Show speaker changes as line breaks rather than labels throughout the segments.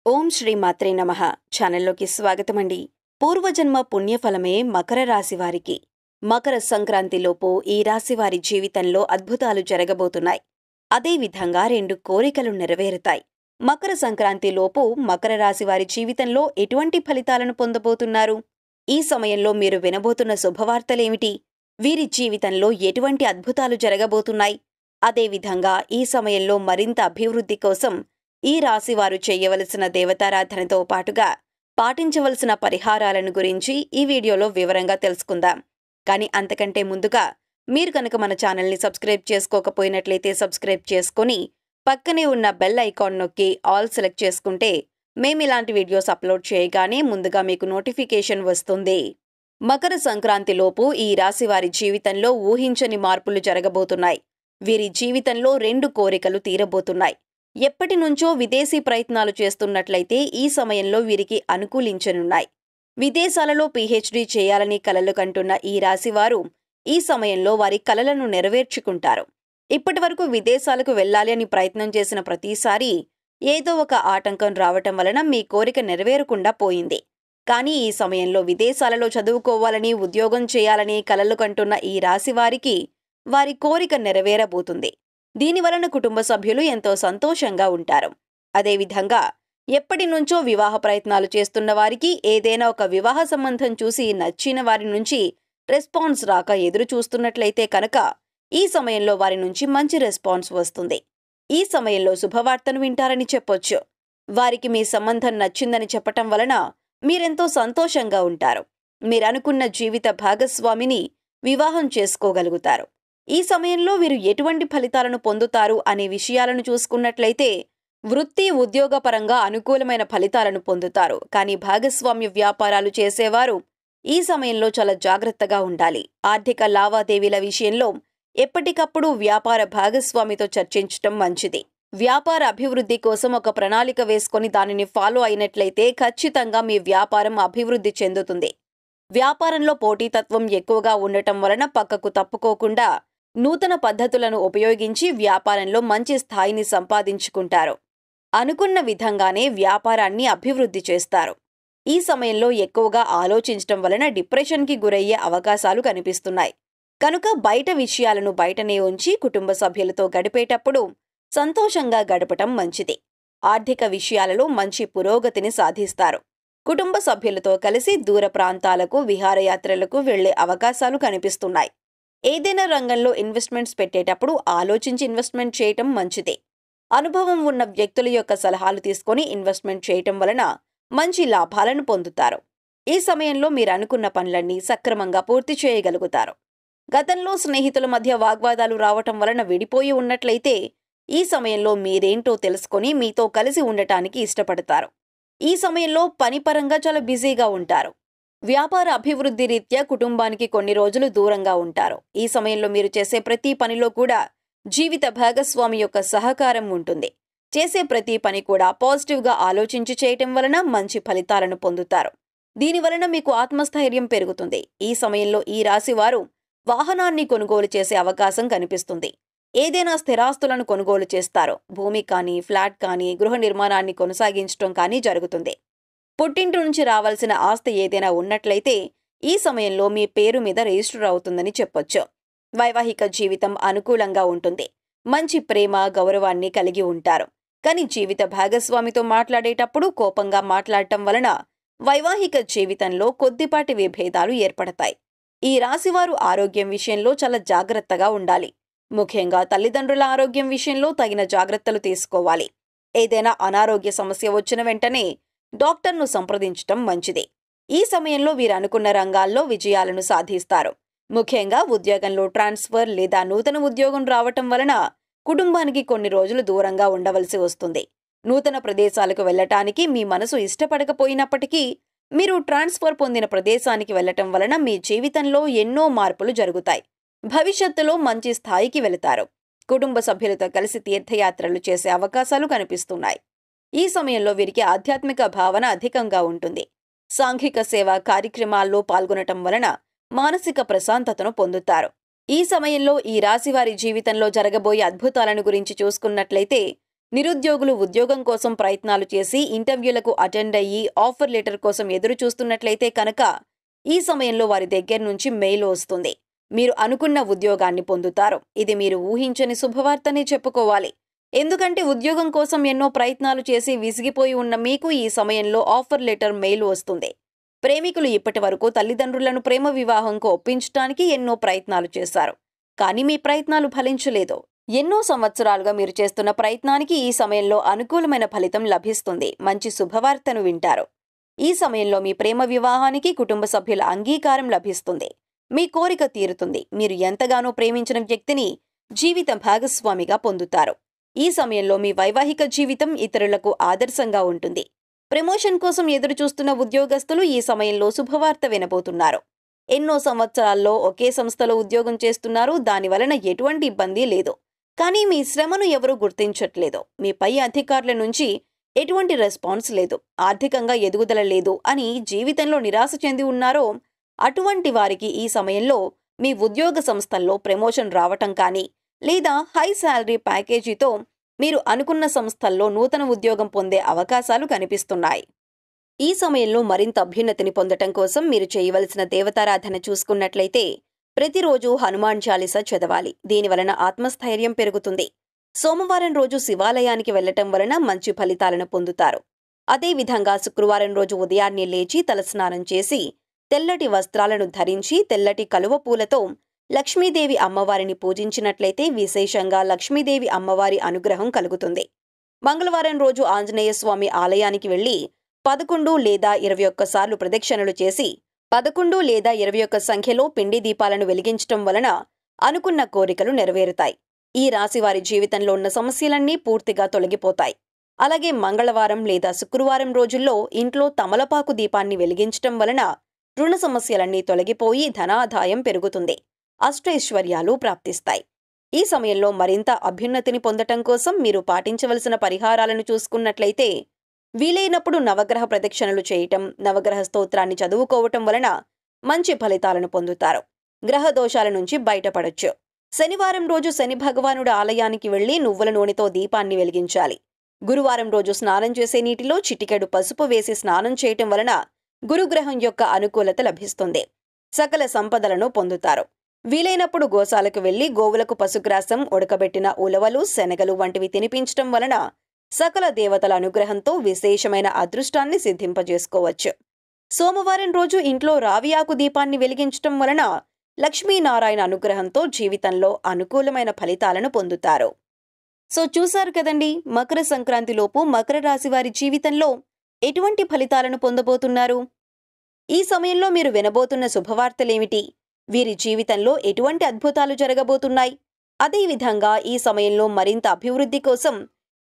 ఓం శ్రీ మాత్రే నమః ఛానల్లోకి స్వాగతమండి. పూర్వజన్మ పుణ్యఫలమే మకర రాశి వారికి. మకర సంక్రాంతిలోపు ఈ రాశి వారి జీవితంలో అద్భుతాలు జరగబోతున్నాయి. అదేవిధంగా 2 కోరికలు నెరవేరుతాయి. మకర సంక్రాంతిలోపు మకర రాశి వారి జీవితంలో ఎటువంటి ఫలితాలను పొందబోతున్నారు? ఈ సమయంలో మీరు వినబోతున్న శుభవార్తలేమిటి? వీరి జీవితంలో ఎటువంటి అద్భుతాలు జరగబోతున్నాయి? అదేవిధంగా ఈ సమయంలో మరింత అభివృద్ధి కోసం ఈ రాశివారు చేయవలసిన దేవతారాధనతో పాటుగా పాటించవలసిన పరిహారాలను గురించి ఈ వీడియోలో వివరంగా తెలుసుకుందాం. కానీ అంతకంటే ముందుగా మీరు కనుక మన ఛానల్ని సబ్స్క్రైబ్ చేసుకోకపోయినట్లయితే సబ్స్క్రైబ్ చేసుకొని పక్కనే ఉన్న బెల్ ఐకాన్ నొక్కి ఆల్ సెలెక్ట్ చేసుకుంటే మేమిలాంటి వీడియోస్ అప్లోడ్ చేయగానే ముందుగా మీకు నోటిఫికేషన్ వస్తుంది. మకర సంక్రాంతిలోపు ఈ రాశివారి జీవితంలో ఊహించని మార్పులు జరగబోతున్నాయి. వీరి జీవితంలో 2 కోరికలు తీరబోతున్నాయి. ఎప్పటి నుంచో విదేశీ ప్రయత్నాలు చేస్తున్నట్లయితే ఈ సమయంలో వీరికి అనుకూలించనున్నాయి. విదేశాలలో పీహెచ్డీ చేయాలని కలలు కంటున్న ఈ రాశివారు ఈ సమయంలో వారి కలలను నెరవేర్చుకుంటారు. ఇప్పటివరకు విదేశాలకు వెళ్లాలి అని ప్రయత్నం చేసిన ప్రతిసారి ఏదో ఒక ఆటంకం రావటం వలన మీ కోరిక నెరవేరకుండా పోయింది. కానీ ఈ సమయంలో విదేశాలలో చదువుకోవాలని, ఉద్యోగం చేయాలని కలలు కంటున్న ఈ రాశివారికి వారి కోరిక నెరవేరబోతుంది. దీనివలన కుటుంబ సభ్యులు ఎంతో సంతోషంగా ఉంటారు. అదేవిధంగా ఎప్పటి నుంచో వివాహ ప్రయత్నాలు చేస్తున్న వారికి ఏదైనా ఒక వివాహ సంబంధం చూసి నచ్చిన వారి నుంచి రెస్పాన్స్ రాక ఎదురు చూస్తున్నట్లయితే కనుక ఈ సమయంలో వారి నుంచి మంచి రెస్పాన్స్ వస్తుంది. ఈ సమయంలో శుభవార్తను వింటారని చెప్పొచ్చు. వారికి మీ సంబంధం నచ్చిందని చెప్పటం వలన మీరెంతో సంతోషంగా ఉంటారు. మీరనుకున్న జీవిత భాగస్వామిని వివాహం చేసుకోగలుగుతారు. ఈ సమయంలో వీరు ఎటువంటి ఫలితాలను పొందుతారు అనే విషయాలను చూసుకున్నట్లయితే వృత్తి, ఉద్యోగపరంగా అనుకూలమైన ఫలితాలను పొందుతారు. కానీ భాగస్వామ్య వ్యాపారాలు చేసేవారు ఈ సమయంలో చాలా జాగ్రత్తగా ఉండాలి. ఆర్థిక లావాదేవీల విషయంలో ఎప్పటికప్పుడు వ్యాపార భాగస్వామితో చర్చించటం మంచిది. వ్యాపార అభివృద్ధి కోసం ఒక ప్రణాళిక వేసుకొని దానిని ఫాలో అయినట్లయితే ఖచ్చితంగా మీ వ్యాపారం అభివృద్ధి చెందుతుంది. వ్యాపారంలో పోటీతత్వం ఎక్కువగా ఉండటం వలన పక్కకు తప్పుకోకుండా నూతన పద్ధతులను ఉపయోగించి వ్యాపారంలో మంచి స్థాయిని సంపాదించుకుంటారు. అనుకున్న విధంగానే వ్యాపారాన్ని అభివృద్ధి చేస్తారు. ఈ సమయంలో ఎక్కువగా ఆలోచించటం వలన డిప్రెషన్కి గురయ్యే అవకాశాలు కనిపిస్తున్నాయి. కనుక బయట విషయాలను బయటనే ఉంచి కుటుంబ సభ్యులతో గడిపేటప్పుడు సంతోషంగా గడపటం మంచిది. ఆర్థిక విషయాలలో మంచి పురోగతిని సాధిస్తారు. కుటుంబ సభ్యులతో కలిసి దూర ప్రాంతాలకు, విహారయాత్రలకు వెళ్లే అవకాశాలు కనిపిస్తున్నాయి. ఏదైనా రంగంలో ఇన్వెస్ట్మెంట్స్ పెట్టేటప్పుడు ఆలోచించి ఇన్వెస్ట్మెంట్ చేయటం మంచిది. అనుభవం ఉన్న వ్యక్తుల యొక్క సలహాలు తీసుకొని ఇన్వెస్ట్మెంట్ చేయటం వలన మంచి లాభాలను పొందుతారు. ఈ సమయంలో మీరు అనుకున్న పనులన్నీ సక్రమంగా పూర్తి చేయగలుగుతారు. గతంలో స్నేహితుల మధ్య వాగ్వాదాలు రావటం వలన విడిపోయి ఉన్నట్లయితే ఈ సమయంలో మీరేంటో తెలుసుకొని మీతో కలిసి ఉండటానికి ఇష్టపడతారు. ఈ సమయంలో పనిపరంగా చాలా బిజీగా ఉంటారు. వ్యాపార అభివృద్ధి రీత్యా కుటుంబానికి కొన్ని రోజులు దూరంగా ఉంటారు. ఈ సమయంలో మీరు చేసే ప్రతి పనిలో కూడా జీవిత భాగస్వామి యొక్క సహకారం ఉంటుంది. చేసే ప్రతి పని కూడా పాజిటివ్గా ఆలోచించి చేయటం వలన మంచి ఫలితాలను పొందుతారు. దీనివలన మీకు ఆత్మస్థైర్యం పెరుగుతుంది. ఈ సమయంలో ఈ రాశివారు వాహనాన్ని కొనుగోలు చేసే అవకాశం కనిపిస్తుంది. ఏదైనా స్థిరాస్తులను కొనుగోలు చేస్తారు. భూమి కానీ, ఫ్లాట్ కానీ, గృహ నిర్మాణాన్ని కొనసాగించడం కానీ జరుగుతుంది. పుట్టింటి నుంచి రావాల్సిన ఆస్తి ఏదైనా ఉన్నట్లయితే ఈ సమయంలో మీ పేరు మీద రిజిస్టర్ అవుతుందని చెప్పొచ్చు. వైవాహిక జీవితం అనుకూలంగా ఉంటుంది. మంచి ప్రేమ, గౌరవాన్ని కలిగి ఉంటారు. కానీ జీవిత భాగస్వామితో మాట్లాడేటప్పుడు కోపంగా మాట్లాడటం వలన వైవాహిక జీవితంలో కొద్దిపాటి విభేదాలు ఏర్పడతాయి. ఈ రాశివారు ఆరోగ్యం విషయంలో చాలా జాగ్రత్తగా ఉండాలి. ముఖ్యంగా తల్లిదండ్రుల ఆరోగ్యం విషయంలో తగిన జాగ్రత్తలు తీసుకోవాలి. ఏదైనా అనారోగ్య సమస్య వచ్చిన వెంటనే డాక్టర్ను సంప్రదించటం మంచిది. ఈ సమయంలో వీరు అనుకున్న రంగాల్లో విజయాలను సాధిస్తారు. ముఖ్యంగా ఉద్యోగంలో ట్రాన్స్ఫర్ లేదా నూతన ఉద్యోగం రావటం వలన కుటుంబానికి కొన్ని రోజులు దూరంగా ఉండవలసి వస్తుంది. నూతన ప్రదేశాలకు వెళ్లటానికి మీ మనసు ఇష్టపడకపోయినప్పటికీ మీరు ట్రాన్స్ఫర్ పొందిన ప్రదేశానికి వెళ్లటం వలన మీ జీవితంలో ఎన్నో మార్పులు జరుగుతాయి. భవిష్యత్తులో మంచి స్థాయికి వెళతారు. కుటుంబ సభ్యులతో కలిసి తీర్థయాత్రలు చేసే అవకాశాలు కనిపిస్తున్నాయి. ఈ సమయంలో వీరికి ఆధ్యాత్మిక భావన అధికంగా ఉంటుంది. సాంఘిక సేవా కార్యక్రమాల్లో పాల్గొనటం వలన మానసిక ప్రశాంతతను పొందుతారు. ఈ సమయంలో ఈ రాశివారి జీవితంలో జరగబోయే అద్భుతాలను గురించి చూసుకున్నట్లయితే నిరుద్యోగులు ఉద్యోగం కోసం ప్రయత్నాలు చేసి ఇంటర్వ్యూలకు అటెండ్ అయ్యి ఆఫర్ లెటర్ కోసం ఎదురు చూస్తున్నట్లయితే కనుక ఈ సమయంలో వారి దగ్గర నుంచి మెయిల్ వస్తుంది. మీరు అనుకున్న ఉద్యోగాన్ని పొందుతారు. ఇది మీరు ఊహించని శుభవార్తనే చెప్పుకోవాలి. ఎందుకంటే ఉద్యోగం కోసం ఎన్నో ప్రయత్నాలు చేసి విసిగిపోయి ఉన్న మీకు ఈ సమయంలో ఆఫర్ లెటర్ మెయిల్ వస్తుంది. ప్రేమికులు ఇప్పటి వరకు తల్లిదండ్రులను ప్రేమ వివాహంకు ఒప్పించడానికి ఎన్నో ప్రయత్నాలు చేశారు. కానీ మీ ప్రయత్నాలు ఫలించలేదు. ఎన్నో సంవత్సరాలుగా మీరు చేస్తున్న ప్రయత్నానికి ఈ సమయంలో అనుకూలమైన ఫలితం లభిస్తుంది. మంచి శుభవార్తను వింటారు. ఈ సమయంలో మీ ప్రేమ వివాహానికి కుటుంబ సభ్యుల అంగీకారం లభిస్తుంది. మీ కోరిక తీరుతుంది. మీరు ఎంతగానో ప్రేమించిన వ్యక్తిని జీవిత భాగస్వామిగా పొందుతారు. ఈ సమయంలో మీ వైవాహిక జీవితం ఇతరులకు ఆదర్శంగా ఉంటుంది. ప్రమోషన్ కోసం ఎదురు చూస్తున్న ఉద్యోగస్తులు ఈ సమయంలో శుభవార్త వినబోతున్నారు. ఎన్నో సంవత్సరాల్లో ఒకే సంస్థలో ఉద్యోగం చేస్తున్నారు. దాని వలన ఎటువంటి ఇబ్బంది లేదు. కానీ మీ శ్రమను ఎవరూ గుర్తించట్లేదు. మీ పై అధికారుల నుంచి ఎటువంటి రెస్పాన్స్ లేదు. ఆర్థికంగా ఎదుగుదల లేదు అని జీవితంలో నిరాశ చెంది ఉన్నారో అటువంటి వారికి ఈ సమయంలో మీ ఉద్యోగ సంస్థల్లో ప్రమోషన్ రావటం కానీ లేదా హై శాలరీ ప్యాకేజీతో మీరు అనుకున్న సంస్థల్లో నూతన ఉద్యోగం పొందే అవకాశాలు కనిపిస్తున్నాయి. ఈ సమయంలో మరింత అభ్యున్నతిని పొందటం కోసం మీరు చేయవలసిన దేవతారాధన చూసుకున్నట్లయితే ప్రతిరోజు హనుమాన్ చాలీసా చదవాలి. దీనివలన ఆత్మస్థైర్యం పెరుగుతుంది. సోమవారం రోజు శివాలయానికి వెళ్లటం వలన మంచి ఫలితాలను పొందుతారు. అదేవిధంగా శుక్రవారం రోజు ఉదయాన్నే లేచి తలస్నానం చేసి తెల్లటి వస్త్రాలను ధరించి తెల్లటి కలువ పూలతో లక్ష్మీదేవి అమ్మవారిని పూజించినట్లయితే విశేషంగా లక్ష్మీదేవి అమ్మవారి అనుగ్రహం కలుగుతుంది. మంగళవారం రోజు ఆంజనేయ స్వామి ఆలయానికి వెళ్లి 11 లేదా 21 సార్లు ప్రదక్షిణలు చేసి 11 లేదా 21 సంఖ్యలో పిండి దీపాలను వెలిగించటం వలన అనుకున్న కోరికలు నెరవేరుతాయి. ఈ రాశివారి జీవితంలో ఉన్న సమస్యలన్నీ పూర్తిగా తొలగిపోతాయి. అలాగే మంగళవారం లేదా శుక్రవారం రోజుల్లో ఇంట్లో తమలపాకు దీపాన్ని వెలిగించటం వలన రుణ సమస్యలన్నీ తొలగిపోయి ధనాదాయం పెరుగుతుంది. అష్టైశ్వర్యాలు ప్రాప్తిస్తాయి. ఈ సమయంలో మరింత అభ్యున్నతిని పొందటం కోసం మీరు పాటించవలసిన పరిహారాలను చూసుకున్నట్లయితే వీలైనప్పుడు నవగ్రహ ప్రదక్షిణలు చేయటం, నవగ్రహ స్తోత్రాన్ని చదువుకోవటం వలన మంచి ఫలితాలను పొందుతారు. గ్రహ దోషాల నుంచి బయటపడొచ్చు. శనివారం రోజు శని భగవానుడి ఆలయానికి వెళ్లి నువ్వుల నూనెతో దీపాన్ని వెలిగించాలి. గురువారం రోజు స్నానం చేసే నీటిలో చిటికెడు పసుపు వేసి స్నానం చేయటం వలన గురుగ్రహం యొక్క అనుకూలత లభిస్తుంది. సకల సంపదలను పొందుతారు. వీలైనప్పుడు గోశాలకు వెళ్లి గోవులకు పశుగ్రాసం, ఉడకబెట్టిన ఉలవలు, శనగలు వంటివి తినిపించటం వలన సకల దేవతల అనుగ్రహంతో విశేషమైన అదృష్టాన్ని సిద్ధింపజేసుకోవచ్చు. సోమవారం రోజు ఇంట్లో రావియాకు దీపాన్ని వెలిగించటం వలన లక్ష్మీనారాయణ అనుగ్రహంతో జీవితంలో అనుకూలమైన ఫలితాలను పొందుతారు. సో చూశారు కదండి, మకర సంక్రాంతిలోపు మకర రాశి వారి జీవితంలో ఎటువంటి ఫలితాలను పొందబోతున్నారు? ఈ సమయంలో మీరు వినబోతున్న శుభవార్తలేమిటి? వీరి జీవితంలో ఎటువంటి అద్భుతాలు జరగబోతున్నాయి? అదేవిధంగా ఈ సమయంలో మరింత అభివృద్ధి కోసం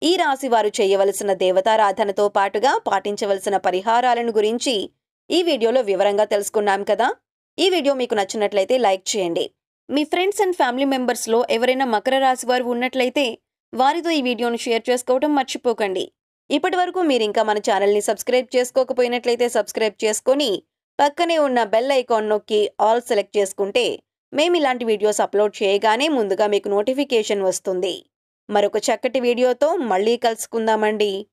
ఈ రాశివారు చేయవలసిన దేవతారాధనతో పాటుగా పాటించవలసిన పరిహారాలను గురించి ఈ వీడియోలో వివరంగా తెలుసుకున్నాం కదా. ఈ వీడియో మీకు నచ్చినట్లయితే లైక్ చేయండి. మీ ఫ్రెండ్స్ అండ్ ఫ్యామిలీ మెంబర్స్లో ఎవరైనా మకర రాశి వారు ఉన్నట్లయితే వారితో ఈ వీడియోను షేర్ చేసుకోవడం మర్చిపోకండి. ఇప్పటి వరకు మీరు ఇంకా మన ఛానల్ని సబ్స్క్రైబ్ చేసుకోకపోయినట్లయితే సబ్స్క్రైబ్ చేసుకొని పక్కనే ఉన్న బెల్ ఐకాన్ నొక్కి ఆల్ సెలెక్ట్ చేసుకుంటే మేము ఇలాంటి వీడియోస్ అప్లోడ్ చేయగానే ముందుగా మీకు నోటిఫికేషన్ వస్తుంది. మరొక చక్కటి వీడియోతో మళ్ళీ కలుసుకుందామండి.